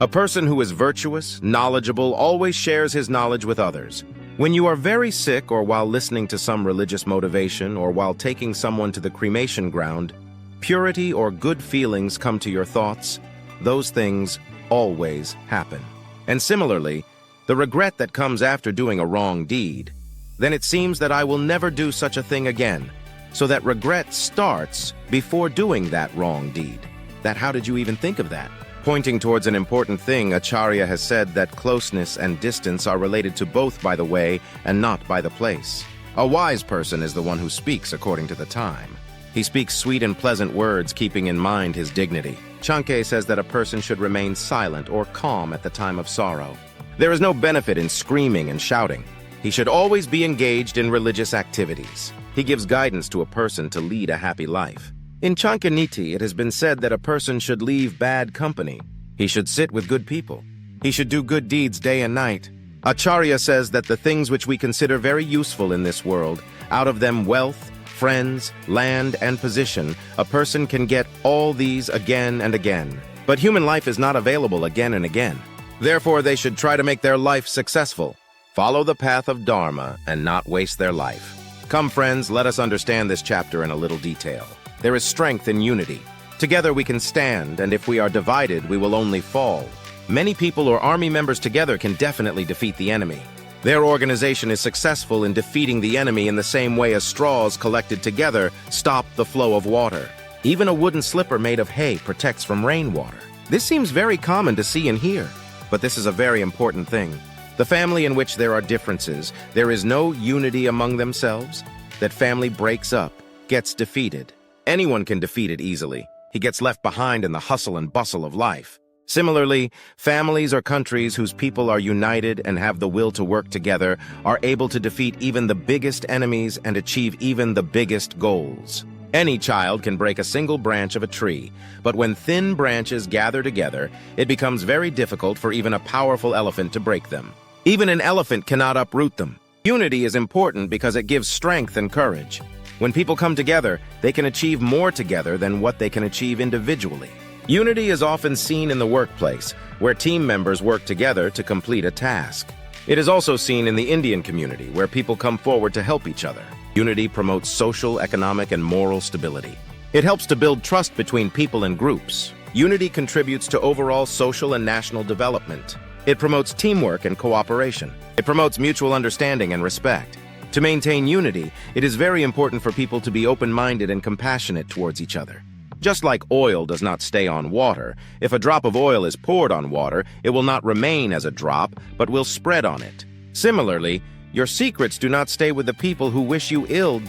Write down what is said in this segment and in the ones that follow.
A person who is virtuous, knowledgeable, always shares his knowledge with others. When you are very sick or while listening to some religious motivation or while taking someone to the cremation ground, purity or good feelings come to your thoughts. Those things always happen. And similarly, the regret that comes after doing a wrong deed, then it seems that I will never do such a thing again. So that regret starts before doing that wrong deed. How did you even think of that? Pointing towards an important thing, Acharya has said that closeness and distance are related to both by the way and not by the place. A wise person is the one who speaks according to the time. He speaks sweet and pleasant words, keeping in mind his dignity. Chanakya says that a person should remain silent or calm at the time of sorrow. There is no benefit in screaming and shouting. He should always be engaged in religious activities. He gives guidance to a person to lead a happy life. In Chanakya Neeti, it has been said that a person should leave bad company. He should sit with good people. He should do good deeds day and night. Acharya says that the things which we consider very useful in this world, out of them wealth, friends, land, and position, a person can get all these again and again. But human life is not available again and again. Therefore, they should try to make their life successful. Follow the path of Dharma and not waste their life. Come, friends, let us understand this chapter in a little detail. There is strength in unity. Together we can stand, and if we are divided, we will only fall. Many people or army members together can definitely defeat the enemy. Their organization is successful in defeating the enemy in the same way as straws collected together stop the flow of water. Even a wooden slipper made of hay protects from rainwater. This seems very common to see and hear, but this is a very important thing. The family in which there are differences, there is no unity among themselves. That family breaks up, gets defeated. Anyone can defeat it easily. He gets left behind in the hustle and bustle of life. Similarly, families or countries whose people are united and have the will to work together are able to defeat even the biggest enemies and achieve even the biggest goals. Any child can break a single branch of a tree, but when thin branches gather together, it becomes very difficult for even a powerful elephant to break them. Even an elephant cannot uproot them. Unity is important because it gives strength and courage. When people come together, they can achieve more together than what they can achieve individually. Unity is often seen in the workplace, where team members work together to complete a task. It is also seen in the Indian community, where people come forward to help each other. Unity promotes social, economic, and moral stability. It helps to build trust between people and groups. Unity contributes to overall social and national development. It promotes teamwork and cooperation. It promotes mutual understanding and respect. To maintain unity, it is very important for people to be open-minded and compassionate towards each other. Just like oil does not stay on water, if a drop of oil is poured on water, it will not remain as a drop, but will spread on it. Similarly, your secrets do not stay with the people who wish you ill.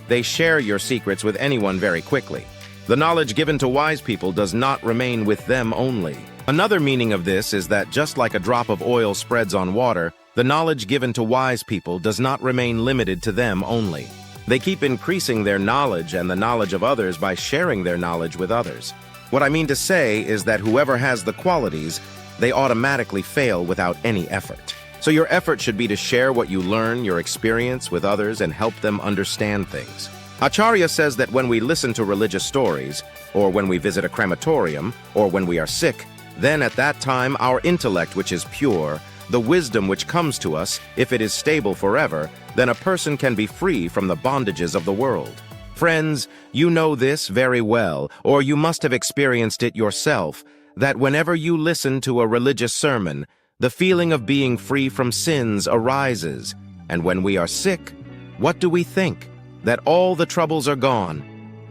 They share your secrets with anyone very quickly. The knowledge given to wise people does not remain with them only. Another meaning of this is that just like a drop of oil spreads on water, the knowledge given to wise people does not remain limited to them only. They keep increasing their knowledge and the knowledge of others by sharing their knowledge with others. What I mean to say is that whoever has the qualities, they automatically fail without any effort. So your effort should be to share what you learn, your experience with others, and help them understand things. Acharya says that when we listen to religious stories, or when we visit a crematorium, or when we are sick, then at that time our intellect, which is pure, the wisdom which comes to us, if it is stable forever, then a person can be free from the bondages of the world. Friends, you know this very well, or you must have experienced it yourself, that whenever you listen to a religious sermon, the feeling of being free from sins arises. And when we are sick, what do we think? That all the troubles are gone.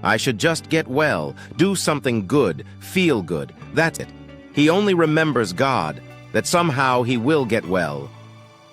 I should just get well, do something good, feel good, that's it. He only remembers God, that somehow he will get well.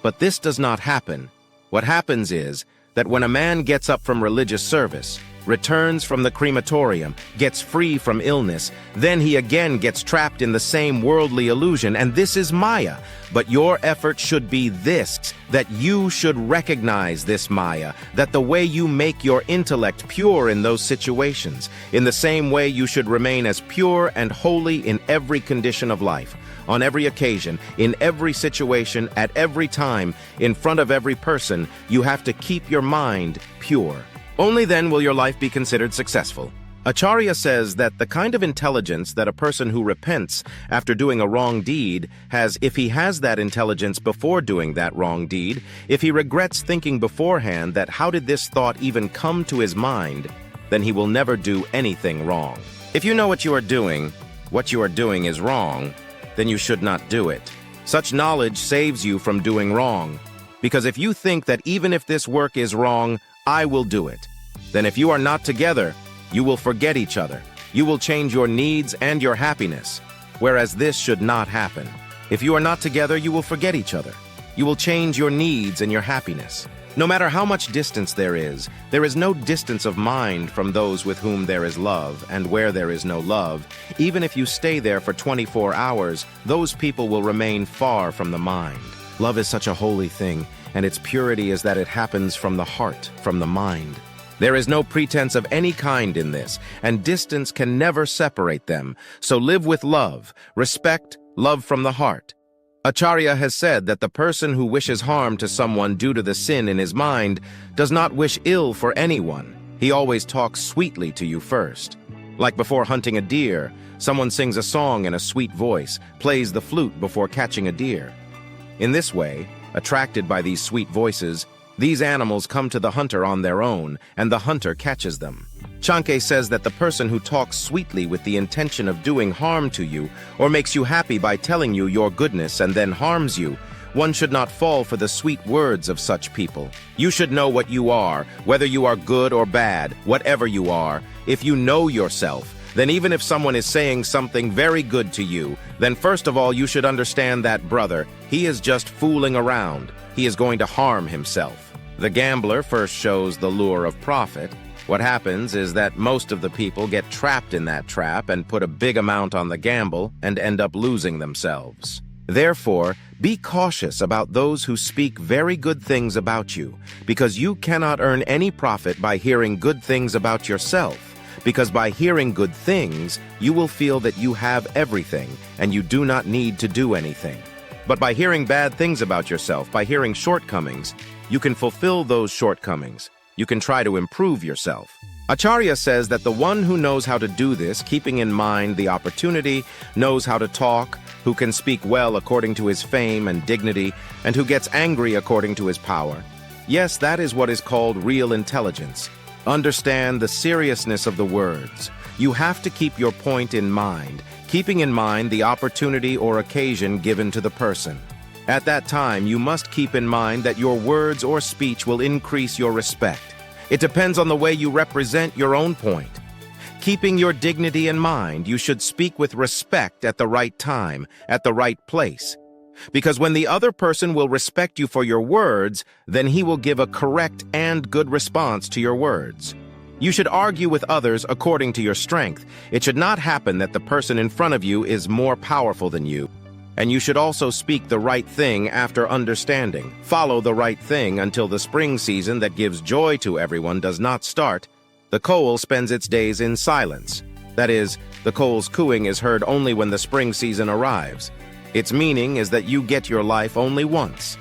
But this does not happen. What happens is that when a man gets up from religious service, returns from the crematorium, gets free from illness, then he again gets trapped in the same worldly illusion, and this is Maya. But your effort should be this, that you should recognize this Maya, that the way you make your intellect pure in those situations, in the same way you should remain as pure and holy in every condition of life. On every occasion, in every situation, at every time, in front of every person, you have to keep your mind pure. Only then will your life be considered successful. Acharya says that the kind of intelligence that a person who repents after doing a wrong deed has, if he has that intelligence before doing that wrong deed, if he regrets thinking beforehand that how did this thought even come to his mind, then he will never do anything wrong. If you know what you are doing is wrong, then you should not do it. Such knowledge saves you from doing wrong. Because if you think that even if this work is wrong, I will do it, then if you are not together, you will forget each other. You will change your needs and your happiness, whereas this should not happen. If you are not together, you will forget each other. You will change your needs and your happiness. No matter how much distance there is no distance of mind from those with whom there is love, and where there is no love, even if you stay there for 24 hours, those people will remain far from the mind. Love is such a holy thing, and its purity is that it happens from the heart, from the mind. There is no pretense of any kind in this, and distance can never separate them. So live with love, respect, love from the heart. Acharya has said that the person who wishes harm to someone due to the sin in his mind does not wish ill for anyone. He always talks sweetly to you first. Like before hunting a deer, someone sings a song in a sweet voice, plays the flute before catching a deer. In this way, attracted by these sweet voices, these animals come to the hunter on their own, and the hunter catches them. Chanakya says that the person who talks sweetly with the intention of doing harm to you, or makes you happy by telling you your goodness and then harms you, one should not fall for the sweet words of such people. You should know what you are, whether you are good or bad, whatever you are. If you know yourself, then even if someone is saying something very good to you, then first of all you should understand that, brother, he is just fooling around. He is going to harm himself. The gambler first shows the lure of profit. What happens is that most of the people get trapped in that trap and put a big amount on the gamble and end up losing themselves. Therefore, be cautious about those who speak very good things about you, because you cannot earn any profit by hearing good things about yourself, because by hearing good things, you will feel that you have everything and you do not need to do anything. But by hearing bad things about yourself, by hearing shortcomings, you can fulfill those shortcomings. You can try to improve yourself. Acharya says that the one who knows how to do this, keeping in mind the opportunity, knows how to talk, who can speak well according to his fame and dignity, and who gets angry according to his power. Yes, that is what is called real intelligence. Understand the seriousness of the words. You have to keep your point in mind, keeping in mind the opportunity or occasion given to the person. At that time, you must keep in mind that your words or speech will increase your respect. It depends on the way you represent your own point. Keeping your dignity in mind, you should speak with respect at the right time, at the right place. Because when the other person will respect you for your words, then he will give a correct and good response to your words. You should argue with others according to your strength. It should not happen that the person in front of you is more powerful than you. And you should also speak the right thing after understanding. Follow the right thing until the spring season that gives joy to everyone does not start. The koel spends its days in silence. That is, the koel's cooing is heard only when the spring season arrives. Its meaning is that you get your life only once.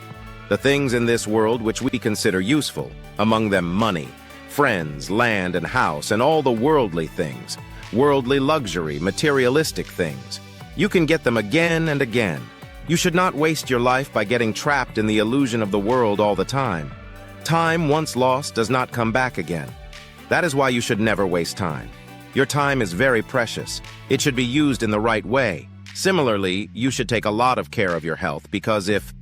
The things in this world which we consider useful, among them money, friends, land and house, and all the worldly things, worldly luxury, materialistic things, you can get them again and again. You should not waste your life by getting trapped in the illusion of the world all the time. Time once lost does not come back again. That is why you should never waste time. Your time is very precious. It should be used in the right way. Similarly, you should take a lot of care of your health, because if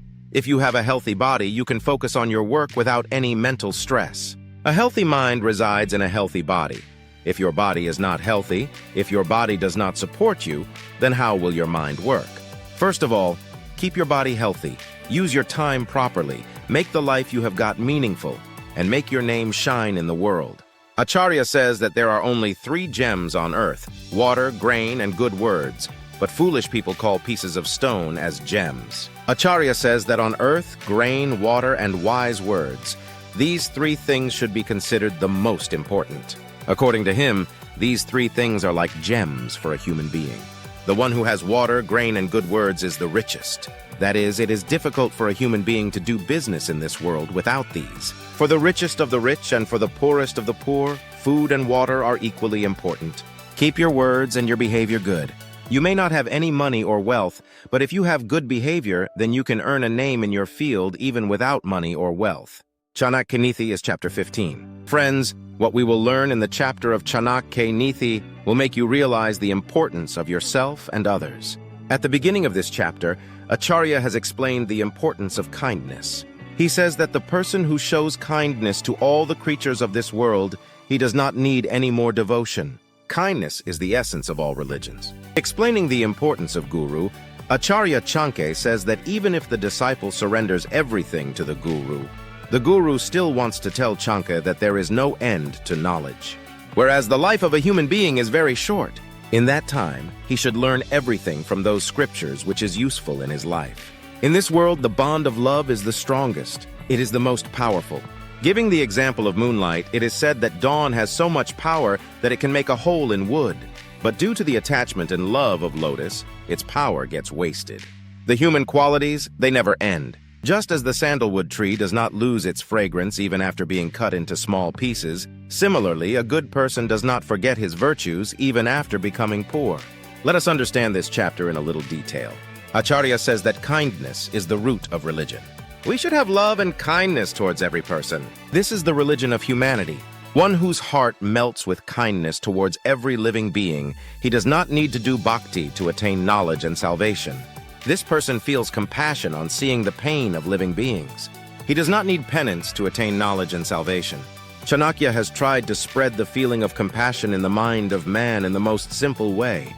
you have a healthy body, you can focus on your work without any mental stress. A healthy mind resides in a healthy body. If your body is not healthy, if your body does not support you, then how will your mind work? First of all, keep your body healthy. Use your time properly. Make the life you have got meaningful, and make your name shine in the world. Acharya says that there are only 3 gems on earth: water, grain, and good words. But foolish people call pieces of stone as gems. Acharya says that on earth, grain, water, and wise words, these 3 things should be considered the most important. According to him, these 3 things are like gems for a human being. The one who has water, grain, and good words is the richest. That is, it is difficult for a human being to do business in this world without these. For the richest of the rich and for the poorest of the poor, food and water are equally important. Keep your words and your behavior good. You may not have any money or wealth, but if you have good behavior, then you can earn a name in your field even without money or wealth. Chanakya Neeti is chapter 15. Friends, what we will learn in the chapter of Chanakya Neeti will make you realize the importance of yourself and others. At the beginning of this chapter, Acharya has explained the importance of kindness. He says that the person who shows kindness to all the creatures of this world, he does not need any more devotion. Kindness is the essence of all religions. Explaining the importance of Guru, Acharya Chanakya says that even if the disciple surrenders everything to the Guru still wants to tell Chanakya that there is no end to knowledge. Whereas the life of a human being is very short, in that time, he should learn everything from those scriptures which is useful in his life. In this world, the bond of love is the strongest. It is the most powerful. Giving the example of moonlight, it is said that dawn has so much power that it can make a hole in wood. But due to the attachment and love of lotus, its power gets wasted. The human qualities, they never end. Just as the sandalwood tree does not lose its fragrance even after being cut into small pieces, similarly, a good person does not forget his virtues even after becoming poor. Let us understand this chapter in a little detail. Acharya says that kindness is the root of religion. We should have love and kindness towards every person. This is the religion of humanity. One whose heart melts with kindness towards every living being. He does not need to do bhakti to attain knowledge and salvation. This person feels compassion on seeing the pain of living beings. He does not need penance to attain knowledge and salvation. Chanakya has tried to spread the feeling of compassion in the mind of man in the most simple way.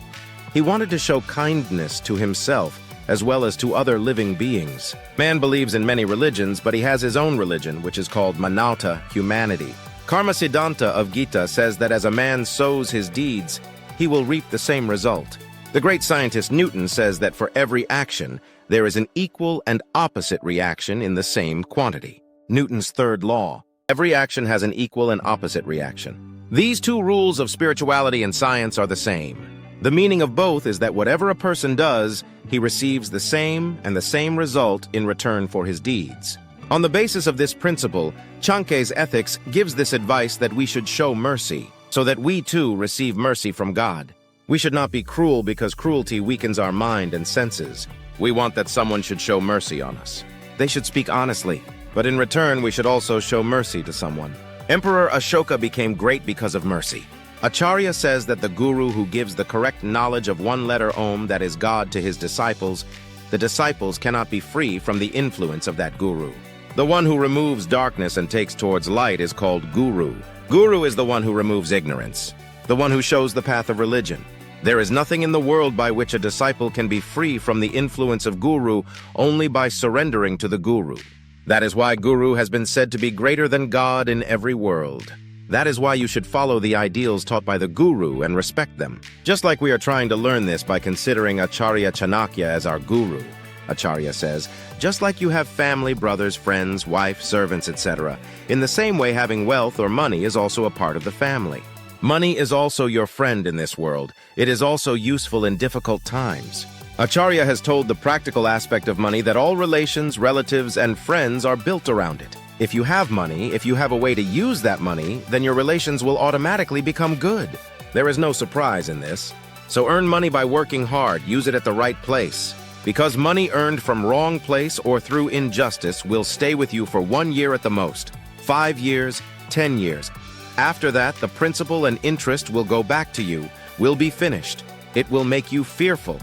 He wanted to show kindness to himself as well as to other living beings. Man believes in many religions, but he has his own religion, which is called Manauta, humanity. Karma Siddhanta of Gita says that as a man sows his deeds, he will reap the same result. The great scientist Newton says that for every action, there is an equal and opposite reaction in the same quantity. Newton's third law. Every action has an equal and opposite reaction. These two rules of spirituality and science are the same. The meaning of both is that whatever a person does, he receives the same result in return for his deeds. On the basis of this principle, Chanakya's ethics gives this advice that we should show mercy, so that we too receive mercy from God. We should not be cruel because cruelty weakens our mind and senses. We want that someone should show mercy on us. They should speak honestly, but in return we should also show mercy to someone. Emperor Ashoka became great because of mercy. Acharya says that the Guru who gives the correct knowledge of one letter Om, that is God, to his disciples, the disciples cannot be free from the influence of that Guru. The one who removes darkness and takes towards light is called Guru. Guru is the one who removes ignorance, the one who shows the path of religion. There is nothing in the world by which a disciple can be free from the influence of Guru only by surrendering to the Guru. That is why Guru has been said to be greater than God in every world. That is why you should follow the ideals taught by the Guru and respect them. Just like we are trying to learn this by considering Acharya Chanakya as our Guru. Acharya says, just like you have family, brothers, friends, wife, servants, etc., in the same way having wealth or money is also a part of the family. Money is also your friend in this world. It is also useful in difficult times. Acharya has told the practical aspect of money that all relations, relatives, and friends are built around it. If you have money, if you have a way to use that money, then your relations will automatically become good. There is no surprise in this. So earn money by working hard, use it at the right place. Because money earned from wrong place or through injustice will stay with you for 1 year at the most, 5 years, 10 years. After that, the principal and interest will go back to you, will be finished. It will make you fearful.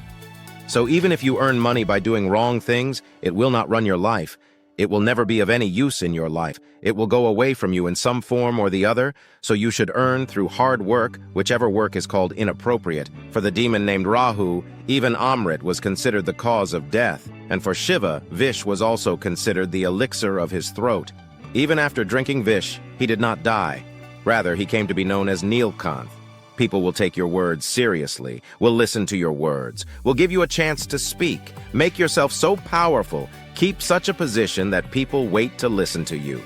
So even if you earn money by doing wrong things, it will not run your life. It will never be of any use in your life. It will go away from you in some form or the other, so you should earn through hard work, whichever work is called inappropriate. For the demon named Rahu, even Amrit was considered the cause of death, and for Shiva, Vish was also considered the elixir of his throat. Even after drinking Vish, he did not die. Rather, he came to be known as Nilkanth. People will take your words seriously, will listen to your words, will give you a chance to speak. Make yourself so powerful, keep such a position that people wait to listen to you.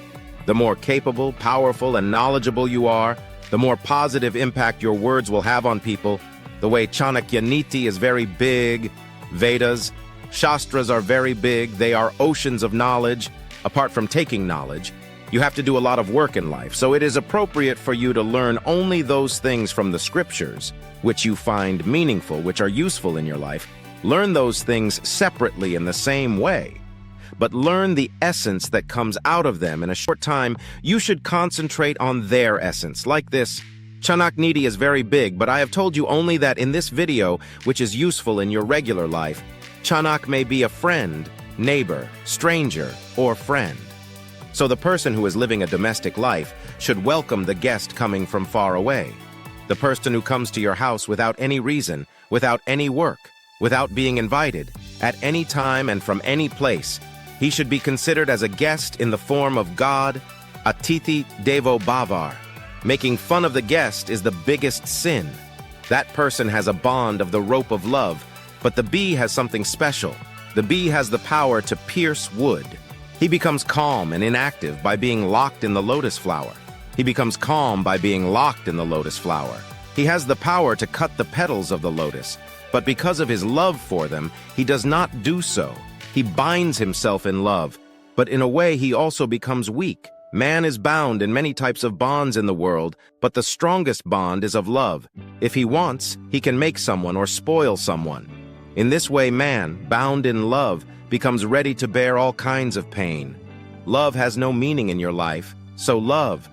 The more capable, powerful, and knowledgeable you are, the more positive impact your words will have on people. The way Chanakya Neeti is very big, Vedas, Shastras are very big, they are oceans of knowledge. Apart from taking knowledge, You have to do a lot of work in life, so it is appropriate for you to learn only those things from the scriptures which you find meaningful, which are useful in your life. Learn those things separately in the same way, but learn the essence that comes out of them in a short time. You should concentrate on their essence, like this. Chanakya Neeti is very big, but I have told you only that in this video, which is useful in your regular life. Chanak may be a friend, neighbor, stranger, or friend. So the person who is living a domestic life should welcome the guest coming from far away. The person who comes to your house without any reason, without any work, without being invited, at any time and from any place, he should be considered as a guest in the form of God, Atithi Devo Bhavar. Making fun of the guest is the biggest sin. That person has a bond of the rope of love, but the bee has something special. The bee has the power to pierce wood. He becomes calm and inactive by being locked in the lotus flower. He becomes calm by being locked in the lotus flower. He has the power to cut the petals of the lotus, but because of his love for them, he does not do so. He binds himself in love, but in a way he also becomes weak. Man is bound in many types of bonds in the world, but the strongest bond is of love. If he wants, he can make someone or spoil someone. In this way, man, bound in love, becomes ready to bear all kinds of pain. Love has no meaning in your life, so love,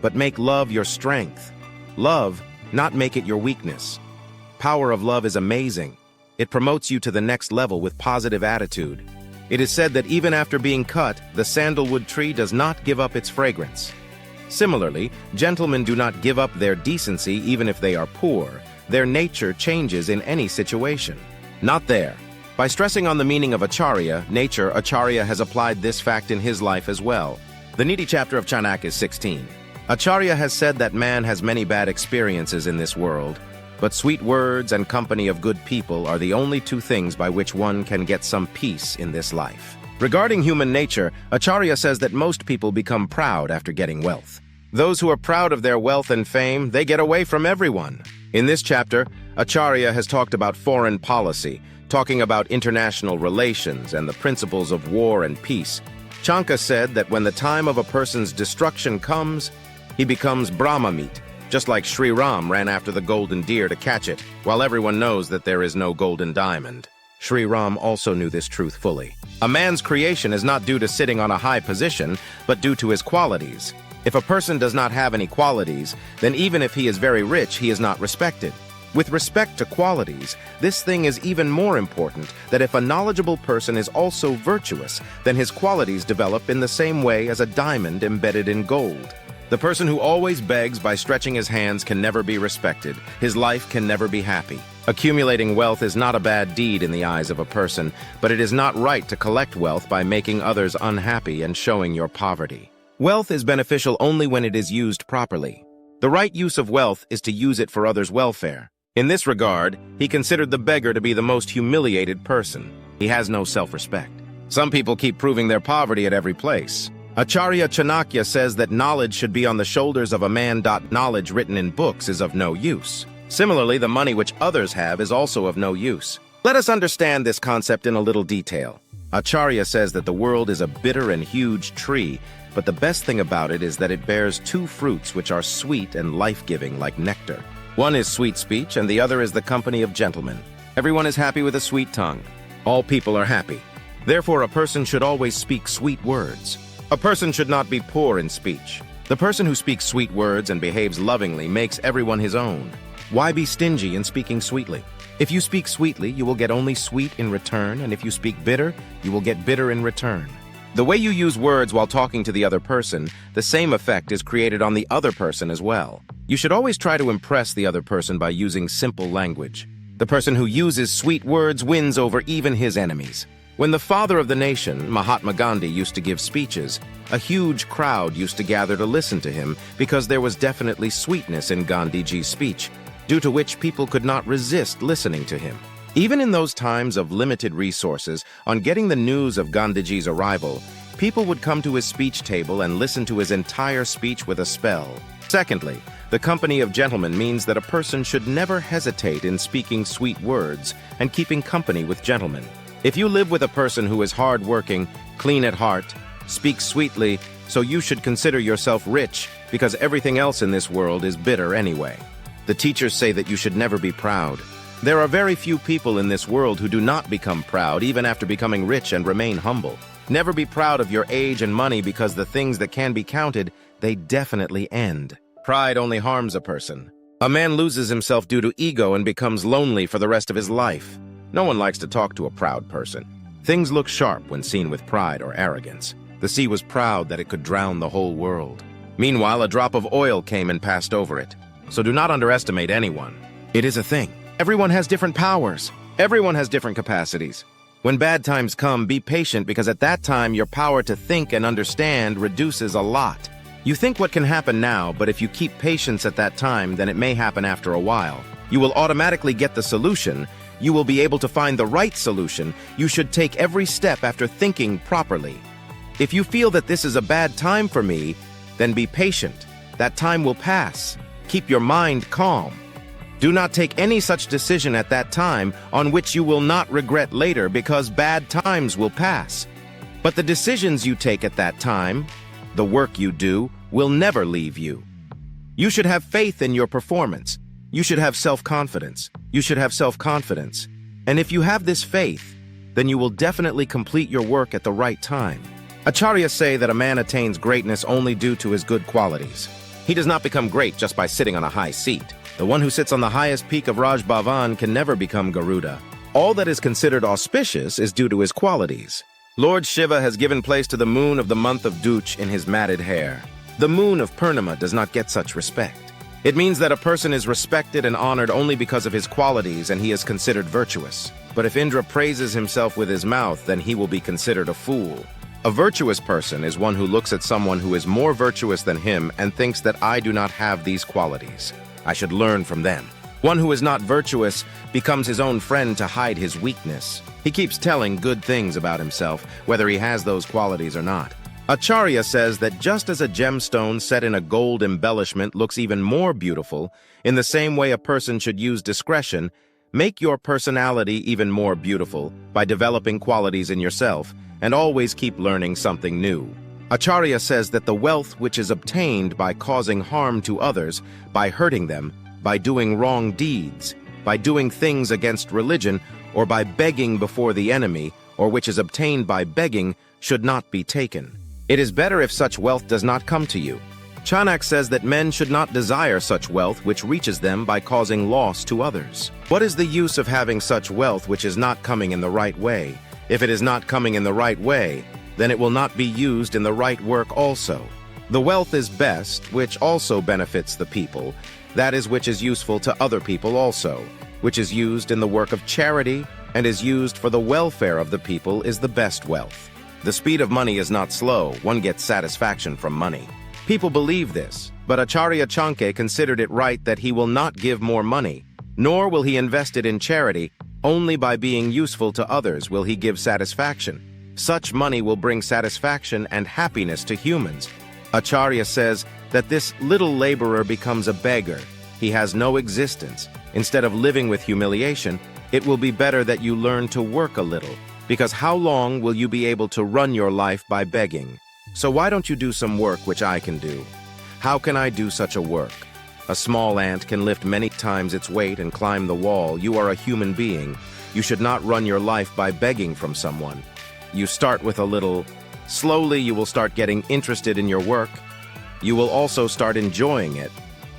but make love your strength. Love, not make it your weakness. Power of love is amazing. It promotes you to the next level with positive attitude. It is said that even after being cut, the sandalwood tree does not give up its fragrance. Similarly, gentlemen do not give up their decency even if they are poor. Their nature changes in any situation. Not there. By stressing on the meaning of Acharya, nature, Acharya has applied this fact in his life as well. The Neeti chapter of Chanakya is 16. Acharya has said that man has many bad experiences in this world, but sweet words and company of good people are the only two things by which one can get some peace in this life. Regarding human nature, Acharya says that most people become proud after getting wealth. Those who are proud of their wealth and fame, they get away from everyone. In this chapter, Acharya has talked about foreign policy, talking about international relations and the principles of war and peace. Chanakya said that when the time of a person's destruction comes, he becomes Brahma meat, just like Sri Ram ran after the golden deer to catch it, while everyone knows that there is no golden diamond. Sri Ram also knew this truth fully. A man's creation is not due to sitting on a high position, but due to his qualities. If a person does not have any qualities, then even if he is very rich, he is not respected. With respect to qualities, this thing is even more important, that if a knowledgeable person is also virtuous, then his qualities develop in the same way as a diamond embedded in gold. The person who always begs by stretching his hands can never be respected. His life can never be happy. Accumulating wealth is not a bad deed in the eyes of a person, but it is not right to collect wealth by making others unhappy and showing your poverty. Wealth is beneficial only when it is used properly. The right use of wealth is to use it for others' welfare. In this regard, he considered the beggar to be the most humiliated person. He has no self-respect. Some people keep proving their poverty at every place. Acharya Chanakya says that knowledge should be on the shoulders of a man. Knowledge written in books is of no use. Similarly, the money which others have is also of no use. Let us understand this concept in a little detail. Acharya says that the world is a bitter and huge tree, but the best thing about it is that it bears two fruits which are sweet and life-giving like nectar. One is sweet speech, and the other is the company of gentlemen. Everyone is happy with a sweet tongue. All people are happy. Therefore, a person should always speak sweet words. A person should not be poor in speech. The person who speaks sweet words and behaves lovingly makes everyone his own. Why be stingy in speaking sweetly? If you speak sweetly, you will get only sweet in return, and if you speak bitter, you will get bitter in return. The way you use words while talking to the other person, the same effect is created on the other person as well. You should always try to impress the other person by using simple language. The person who uses sweet words wins over even his enemies. When the father of the nation, Mahatma Gandhi, used to give speeches, a huge crowd used to gather to listen to him because there was definitely sweetness in Gandhiji's speech, due to which people could not resist listening to him. Even in those times of limited resources, on getting the news of Gandhiji's arrival, people would come to his speech table and listen to his entire speech with a spell. Secondly, the company of gentlemen means that a person should never hesitate in speaking sweet words and keeping company with gentlemen. If you live with a person who is hard-working, clean at heart, speaks sweetly, so you should consider yourself rich because everything else in this world is bitter anyway. The teachers say that you should never be proud. There are very few people in this world who do not become proud even after becoming rich and remain humble. Never be proud of your age and money because the things that can be counted, they definitely end. Pride only harms a person. A man loses himself due to ego and becomes lonely for the rest of his life. No one likes to talk to a proud person. Things look sharp when seen with pride or arrogance. The sea was proud that it could drown the whole world. Meanwhile, a drop of oil came and passed over it. So do not underestimate anyone. It is a thing. Everyone has different powers. Everyone has different capacities. When bad times come, be patient because at that time your power to think and understand reduces a lot. You think what can happen now, but if you keep patience at that time, then it may happen after a while. You will automatically get the solution. You will be able to find the right solution. You should take every step after thinking properly. If you feel that this is a bad time for me, then be patient. That time will pass. Keep your mind calm. Do not take any such decision at that time on which you will not regret later because bad times will pass. But the decisions you take at that time, the work you do, will never leave you. You should have faith in your performance. You should have self-confidence. You should have self-confidence. And if you have this faith, then you will definitely complete your work at the right time. Acharyas say that a man attains greatness only due to his good qualities. He does not become great just by sitting on a high seat. The one who sits on the highest peak of Raj Bhavan can never become Garuda. All that is considered auspicious is due to his qualities. Lord Shiva has given place to the moon of the month of Duch in his matted hair. The moon of Purnima does not get such respect. It means that a person is respected and honored only because of his qualities and he is considered virtuous. But if Indra praises himself with his mouth, then he will be considered a fool. A virtuous person is one who looks at someone who is more virtuous than him and thinks that I do not have these qualities. I should learn from them. One who is not virtuous becomes his own friend to hide his weakness. He keeps telling good things about himself, whether he has those qualities or not. Acharya says that just as a gemstone set in a gold embellishment looks even more beautiful, in the same way a person should use discretion, make your personality even more beautiful by developing qualities in yourself and always keep learning something new. Acharya says that the wealth which is obtained by causing harm to others, by hurting them, by doing wrong deeds, by doing things against religion, or by begging before the enemy, or which is obtained by begging, should not be taken. It is better if such wealth does not come to you. Chanakya says that men should not desire such wealth which reaches them by causing loss to others. What is the use of having such wealth which is not coming in the right way? If it is not coming in the right way, then it will not be used in the right work also. The wealth is best, which also benefits the people. That is which is useful to other people also, which is used in the work of charity and is used for the welfare of the people is the best wealth. The speed of money is not slow. One gets satisfaction from money. People believe this, but Acharya Chanakya considered it right that he will not give more money, nor will he invest it in charity. Only by being useful to others will he give satisfaction. Such money will bring satisfaction and happiness to humans. Acharya says that this little laborer becomes a beggar. He has no existence. Instead of living with humiliation, it will be better that you learn to work a little, because how long will you be able to run your life by begging? So why don't you do some work which I can do? How can I do such a work? A small ant can lift many times its weight and climb the wall. You are a human being. You should not run your life by begging from someone. You start with a little. Slowly you will start getting interested in your work. You will also start enjoying it.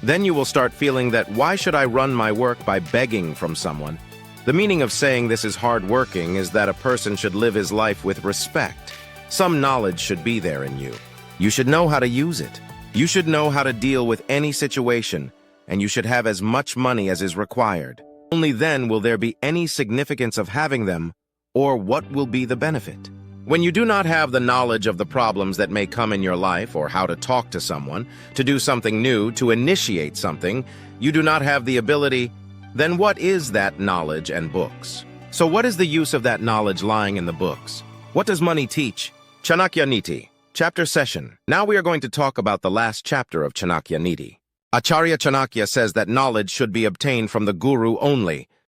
Then you will start feeling that why should I run my work by begging from someone? The meaning of saying this is hard working is that a person should live his life with respect. Some knowledge should be there in you. You should know how to use it. You should know how to deal with any situation, and you should have as much money as is required. Only then will there be any significance of having them, or what will be the benefit. When you do not have the knowledge of the problems that may come in your life or how to talk to someone, to do something new, to initiate something, you do not have the ability, then what is that knowledge and books? So what is the use of that knowledge lying in the books? What does money teach? Chanakya Neeti, Chapter Session. Now we are going to talk about the last chapter of Chanakya Neeti. Acharya Chanakya says that knowledge should be obtained from the Guru only,